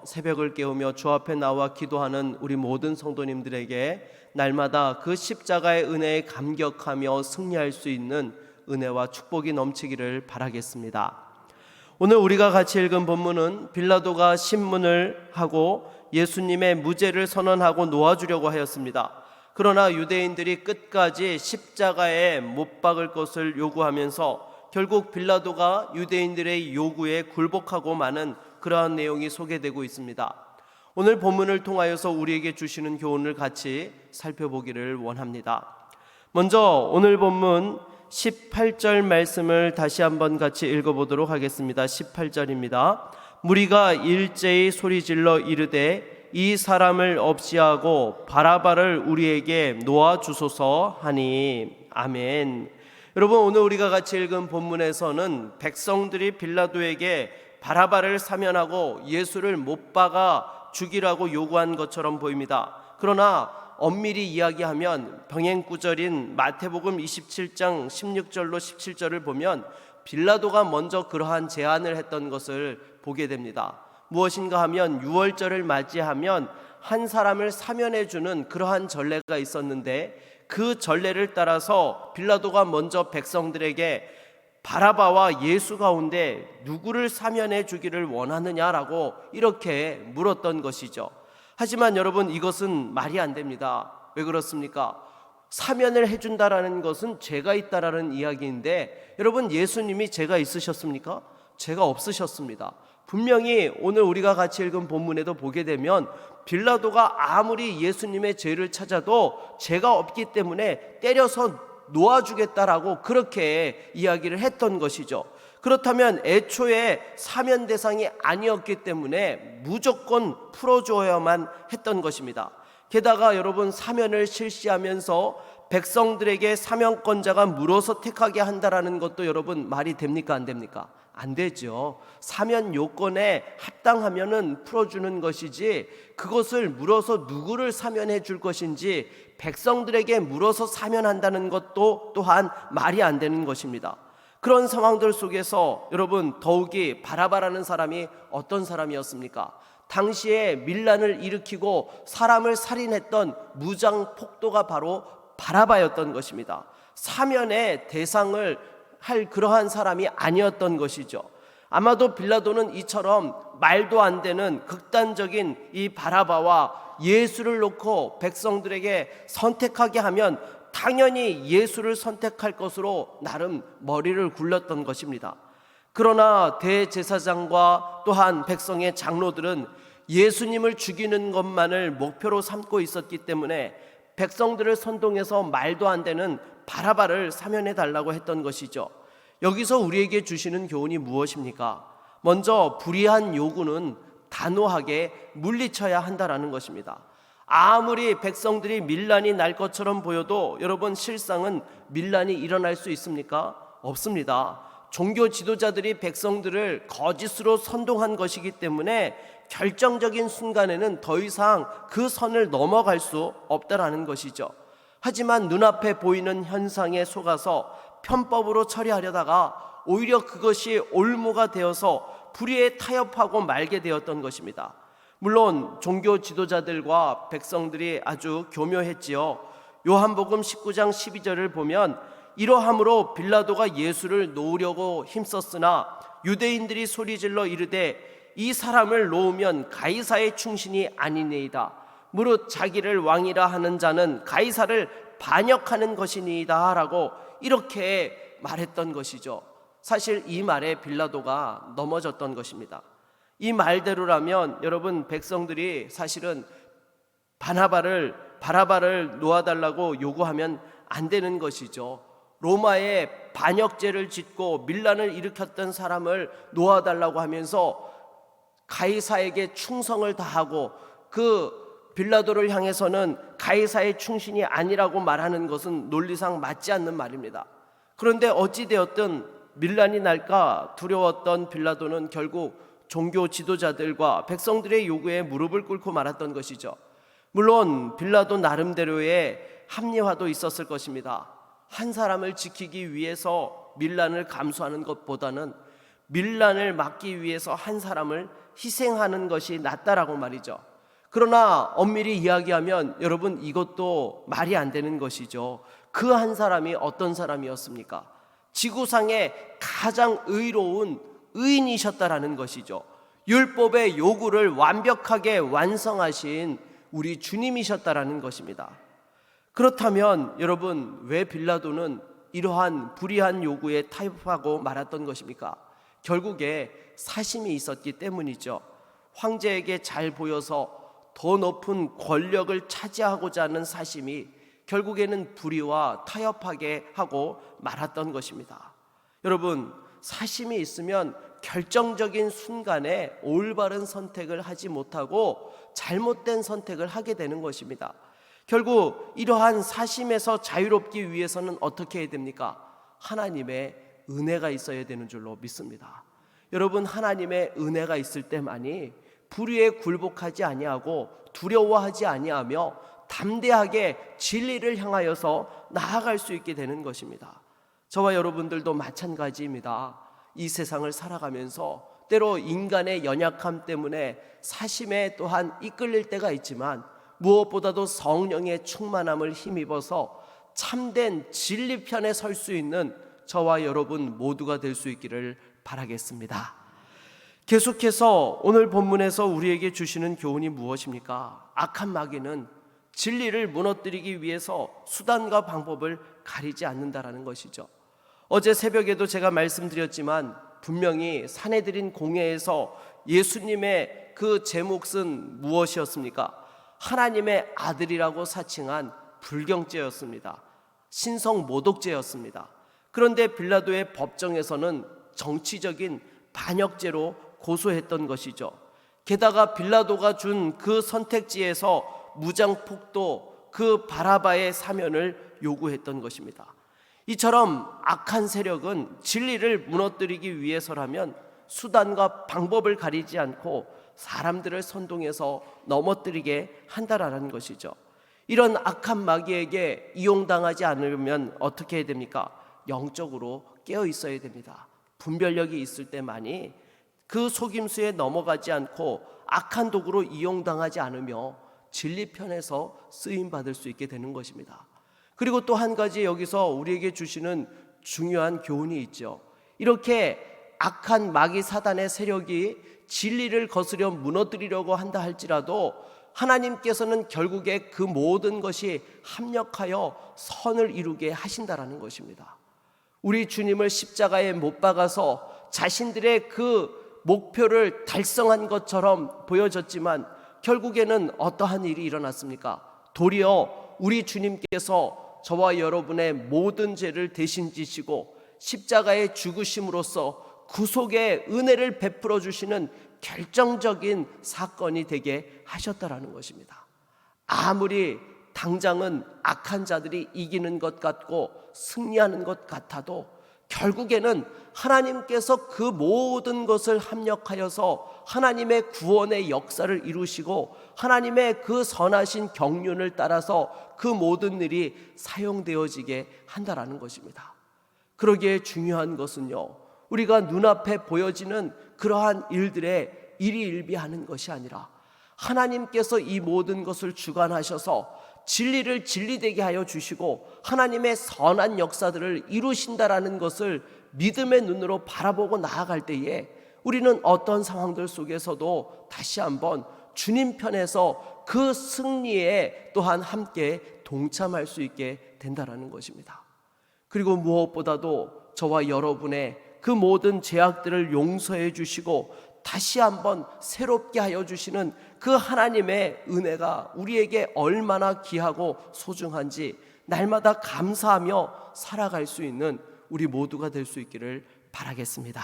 새벽을 깨우며 주 앞에 나와 기도하는 우리 모든 성도님들에게 날마다 그 십자가의 은혜에 감격하며 승리할 수 있는 은혜와 축복이 넘치기를 바라겠습니다. 오늘 우리가 같이 읽은 본문은 빌라도가 신문을 하고 예수님의 무죄를 선언하고 놓아주려고 하였습니다. 그러나 유대인들이 끝까지 십자가에 못 박을 것을 요구하면서 결국 빌라도가 유대인들의 요구에 굴복하고 마는 그러한 내용이 소개되고 있습니다. 오늘 본문을 통하여서 우리에게 주시는 교훈을 같이 살펴보기를 원합니다. 먼저 오늘 본문 18절 말씀을 다시 한번 같이 읽어보도록 하겠습니다. 18절입니다. 무리가 일제히 소리질러 이르되 이 사람을 없이하고 바라바를 우리에게 놓아주소서 하니. 아멘. 여러분, 오늘 우리가 같이 읽은 본문에서는 백성들이 빌라도에게 바라바를 사면하고 예수를 못 박아 죽이라고 요구한 것처럼 보입니다. 그러나 엄밀히 이야기하면 병행구절인 마태복음 27장 16절로 17절을 보면 빌라도가 먼저 그러한 제안을 했던 것을 보게 됩니다. 무엇인가 하면 유월절을 맞이하면 한 사람을 사면해주는 그러한 전례가 있었는데 그 전례를 따라서 빌라도가 먼저 백성들에게 바라바와 예수 가운데 누구를 사면해 주기를 원하느냐라고 이렇게 물었던 것이죠. 하지만 여러분, 이것은 말이 안 됩니다. 왜 그렇습니까? 사면을 해준다라는 것은 죄가 있다라는 이야기인데, 여러분, 예수님이 죄가 있으셨습니까? 죄가 없으셨습니다. 분명히 오늘 우리가 같이 읽은 본문에도 보게 되면 빌라도가 아무리 예수님의 죄를 찾아도 죄가 없기 때문에 때려서 놓아주겠다라고 그렇게 이야기를 했던 것이죠. 그렇다면 애초에 사면 대상이 아니었기 때문에 무조건 풀어줘야만 했던 것입니다. 게다가 여러분, 사면을 실시하면서 백성들에게 사면권자가 물어서 택하게 한다라는 것도 여러분 말이 됩니까? 안 됩니까? 안 되죠. 사면 요건에 합당하면은 풀어주는 것이지, 그것을 물어서 누구를 사면해 줄 것인지 백성들에게 물어서 사면한다는 것도 또한 말이 안 되는 것입니다. 그런 상황들 속에서 여러분, 더욱이 바라바라는 사람이 어떤 사람이었습니까? 당시에 밀란을 일으키고 사람을 살인했던 무장 폭도가 바로 바라바였던 것입니다. 사면의 대상을 할 그러한 사람이 아니었던 것이죠. 아마도 빌라도는 이처럼 말도 안 되는 극단적인 이 바라바와 예수를 놓고 백성들에게 선택하게 하면 당연히 예수를 선택할 것으로 나름 머리를 굴렸던 것입니다. 그러나 대제사장과 또한 백성의 장로들은 예수님을 죽이는 것만을 목표로 삼고 있었기 때문에 백성들을 선동해서 말도 안 되는 바라바를 사면해 달라고 했던 것이죠. 여기서 우리에게 주시는 교훈이 무엇입니까? 먼저 불의한 요구는 단호하게 물리쳐야 한다라는 것입니다. 아무리 백성들이 밀란이 날 것처럼 보여도 여러분, 실상은 밀란이 일어날 수 있습니까? 없습니다. 종교 지도자들이 백성들을 거짓으로 선동한 것이기 때문에 결정적인 순간에는 더 이상 그 선을 넘어갈 수 없다라는 것이죠. 하지만 눈앞에 보이는 현상에 속아서 편법으로 처리하려다가 오히려 그것이 올무가 되어서 불의에 타협하고 말게 되었던 것입니다. 물론 종교 지도자들과 백성들이 아주 교묘했지요. 요한복음 19장 12절을 보면 이러함으로 빌라도가 예수를 놓으려고 힘썼으나 유대인들이 소리질러 이르되 이 사람을 놓으면 가이사의 충신이 아니니이다. 무릇 자기를 왕이라 하는 자는 가이사를 반역하는 것이니이다 라고 이렇게 말했던 것이죠. 사실 이 말에 빌라도가 넘어졌던 것입니다. 이 말대로라면 여러분, 백성들이 사실은 바라바를 놓아달라고 요구하면 안 되는 것이죠. 로마에 반역죄를 짓고 밀란을 일으켰던 사람을 놓아달라고 하면서 가이사에게 충성을 다하고 그 빌라도를 향해서는 가이사의 충신이 아니라고 말하는 것은 논리상 맞지 않는 말입니다. 그런데 어찌되었든 밀란이 날까 두려웠던 빌라도는 결국 종교 지도자들과 백성들의 요구에 무릎을 꿇고 말았던 것이죠. 물론 빌라도 나름대로의 합리화도 있었을 것입니다. 한 사람을 지키기 위해서 밀란을 감수하는 것보다는 밀란을 막기 위해서 한 사람을 희생하는 것이 낫다라고 말이죠. 그러나 엄밀히 이야기하면 여러분, 이것도 말이 안 되는 것이죠. 그 한 사람이 어떤 사람이었습니까? 지구상에 가장 의로운 의인이셨다라는 것이죠. 율법의 요구를 완벽하게 완성하신 우리 주님이셨다라는 것입니다. 그렇다면 여러분, 왜 빌라도는 이러한 불의한 요구에 타협하고 말았던 것입니까? 결국에 사심이 있었기 때문이죠. 황제에게 잘 보여서 더 높은 권력을 차지하고자 하는 사심이 결국에는 불의와 타협하게 하고 말았던 것입니다. 여러분, 사심이 있으면 결정적인 순간에 올바른 선택을 하지 못하고 잘못된 선택을 하게 되는 것입니다. 결국 이러한 사심에서 자유롭기 위해서는 어떻게 해야 됩니까? 하나님의 은혜가 있어야 되는 줄로 믿습니다. 여러분, 하나님의 은혜가 있을 때만이 불의에 굴복하지 아니하고 두려워하지 아니하며 담대하게 진리를 향하여서 나아갈 수 있게 되는 것입니다. 저와 여러분들도 마찬가지입니다. 이 세상을 살아가면서 때로 인간의 연약함 때문에 사심에 또한 이끌릴 때가 있지만, 무엇보다도 성령의 충만함을 힘입어서 참된 진리 편에 설 수 있는 저와 여러분 모두가 될 수 있기를 바라겠습니다. 계속해서 오늘 본문에서 우리에게 주시는 교훈이 무엇입니까? 악한 마귀는 진리를 무너뜨리기 위해서 수단과 방법을 가리지 않는다라는 것이죠. 어제 새벽에도 제가 말씀드렸지만 분명히 사내들인 공회에서 예수님의 그 제몫은 무엇이었습니까? 하나님의 아들이라고 사칭한 불경죄였습니다. 신성 모독죄였습니다. 그런데 빌라도의 법정에서는 정치적인 반역죄로 고소했던 것이죠. 게다가 빌라도가 준 그 선택지에서 무장폭도 그 바라바의 사면을 요구했던 것입니다. 이처럼 악한 세력은 진리를 무너뜨리기 위해서라면 수단과 방법을 가리지 않고 사람들을 선동해서 넘어뜨리게 한다라는 것이죠. 이런 악한 마귀에게 이용당하지 않으면 어떻게 해야 됩니까? 영적으로 깨어 있어야 됩니다. 분별력이 있을 때만이 그 속임수에 넘어가지 않고 악한 도구로 이용당하지 않으며 진리편에서 쓰임받을 수 있게 되는 것입니다. 그리고 또 한 가지 여기서 우리에게 주시는 중요한 교훈이 있죠. 이렇게 악한 마귀 사단의 세력이 진리를 거스려 무너뜨리려고 한다 할지라도 하나님께서는 결국에 그 모든 것이 합력하여 선을 이루게 하신다라는 것입니다. 우리 주님을 십자가에 못 박아서 자신들의 그 목표를 달성한 것처럼 보여졌지만 결국에는 어떠한 일이 일어났습니까? 도리어 우리 주님께서 저와 여러분의 모든 죄를 대신 지시고 십자가에 죽으심으로써 구속의 은혜를 베풀어 주시는 결정적인 사건이 되게 하셨다라는 것입니다. 아무리 당장은 악한 자들이 이기는 것 같고 승리하는 것 같아도 결국에는 하나님께서 그 모든 것을 합력하여서 하나님의 구원의 역사를 이루시고 하나님의 그 선하신 경륜을 따라서 그 모든 일이 사용되어지게 한다라는 것입니다. 그러기에 중요한 것은요, 우리가 눈앞에 보여지는 그러한 일들에 일희일비하는 것이 아니라 하나님께서 이 모든 것을 주관하셔서 진리를 진리되게 하여 주시고 하나님의 선한 역사들을 이루신다라는 것을 믿음의 눈으로 바라보고 나아갈 때에 우리는 어떤 상황들 속에서도 다시 한번 주님 편에서 그 승리에 또한 함께 동참할 수 있게 된다라는 것입니다. 그리고 무엇보다도 저와 여러분의 그 모든 죄악들을 용서해 주시고 다시 한번 새롭게 하여 주시는 그 하나님의 은혜가 우리에게 얼마나 귀하고 소중한지 날마다 감사하며 살아갈 수 있는 우리 모두가 될 수 있기를 바라겠습니다.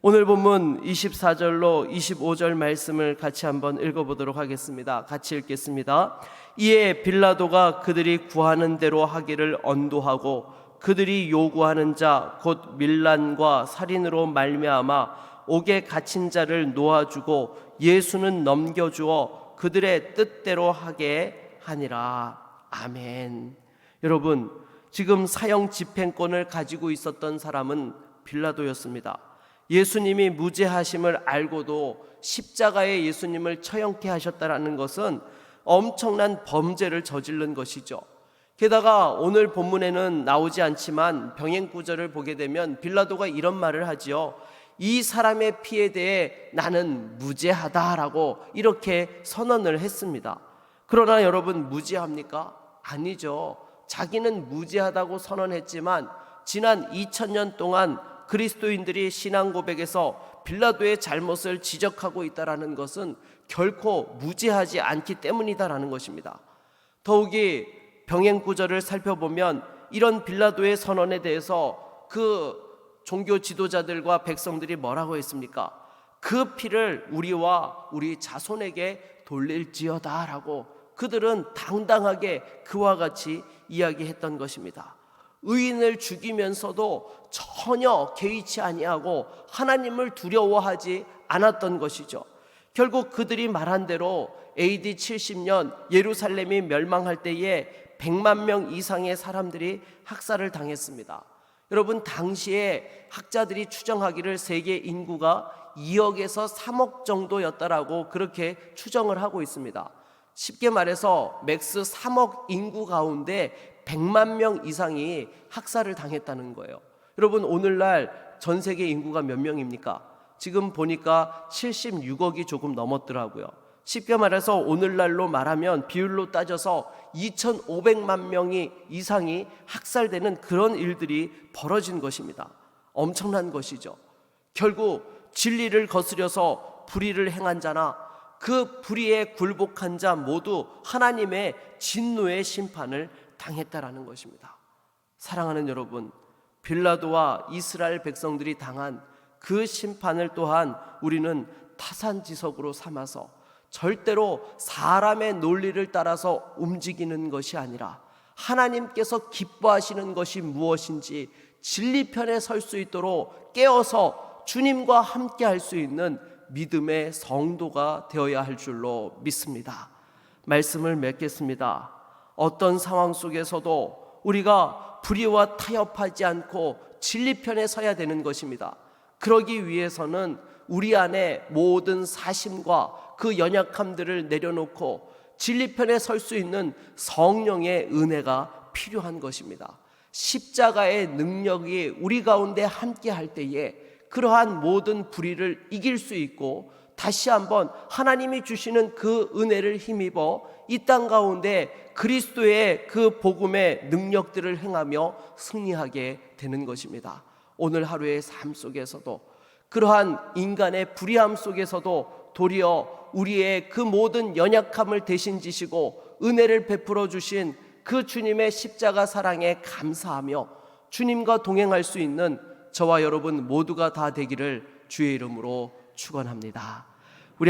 오늘 본문 24절로 25절 말씀을 같이 한번 읽어보도록 하겠습니다. 같이 읽겠습니다. 이에 빌라도가 그들이 구하는 대로 하기를 언도하고 그들이 요구하는 자 곧 밀란과 살인으로 말미암아 옥에 갇힌 자를 놓아주고 예수는 넘겨주어 그들의 뜻대로 하게 하니라. 아멘. 여러분, 지금 사형 집행권을 가지고 있었던 사람은 빌라도였습니다. 예수님이 무죄하심을 알고도 십자가에 예수님을 처형케 하셨다라는 것은 엄청난 범죄를 저지른 것이죠. 게다가 오늘 본문에는 나오지 않지만 병행 구절을 보게 되면 빌라도가 이런 말을 하지요. 이 사람의 피에 대해 나는 무죄하다라고 이렇게 선언을 했습니다. 그러나 여러분, 무죄합니까? 아니죠. 자기는 무죄하다고 선언했지만 지난 2000년 동안 그리스도인들이 신앙 고백에서 빌라도의 잘못을 지적하고 있다는 것은 결코 무죄하지 않기 때문이다라는 것입니다. 더욱이 병행 구절을 살펴보면 이런 빌라도의 선언에 대해서 그 종교 지도자들과 백성들이 뭐라고 했습니까? 그 피를 우리와 우리 자손에게 돌릴지어다 라고 그들은 당당하게 그와 같이 이야기했던 것입니다. 의인을 죽이면서도 전혀 개의치 아니하고 하나님을 두려워하지 않았던 것이죠. 결국 그들이 말한 대로 AD 70년 예루살렘이 멸망할 때에 100만 명 이상의 사람들이 학살을 당했습니다. 여러분, 당시에 학자들이 추정하기를 세계 인구가 2억에서 3억 정도였다라고 그렇게 추정을 하고 있습니다. 쉽게 말해서 맥스 3억 인구 가운데 100만 명 이상이 학살을 당했다는 거예요. 여러분, 오늘날 전 세계 인구가 몇 명입니까? 지금 보니까 76억이 조금 넘었더라고요. 쉽게 말해서 오늘날로 말하면 비율로 따져서 2,500만 명이 이상이 학살되는 그런 일들이 벌어진 것입니다. 엄청난 것이죠. 결국 진리를 거스려서 불의를 행한 자나 그 불의에 굴복한 자 모두 하나님의 진노의 심판을 당했다라는 것입니다. 사랑하는 여러분, 빌라도와 이스라엘 백성들이 당한 그 심판을 또한 우리는 타산지석으로 삼아서 절대로 사람의 논리를 따라서 움직이는 것이 아니라 하나님께서 기뻐하시는 것이 무엇인지 진리편에 설 수 있도록 깨어서 주님과 함께 할 수 있는 믿음의 성도가 되어야 할 줄로 믿습니다. 말씀을 맺겠습니다. 어떤 상황 속에서도 우리가 불의와 타협하지 않고 진리편에 서야 되는 것입니다. 그러기 위해서는 우리 안에 모든 사심과 그 연약함들을 내려놓고 진리편에 설 수 있는 성령의 은혜가 필요한 것입니다. 십자가의 능력이 우리 가운데 함께 할 때에 그러한 모든 불의를 이길 수 있고 다시 한번 하나님이 주시는 그 은혜를 힘입어 이 땅 가운데 그리스도의 그 복음의 능력들을 행하며 승리하게 되는 것입니다. 오늘 하루의 삶 속에서도 그러한 인간의 불의함 속에서도 도리어 우리의 그 모든 연약함을 대신 지시고 은혜를 베풀어 주신 그 주님의 십자가 사랑에 감사하며 주님과 동행할 수 있는 저와 여러분 모두가 다 되기를 주의 이름으로 축원합니다.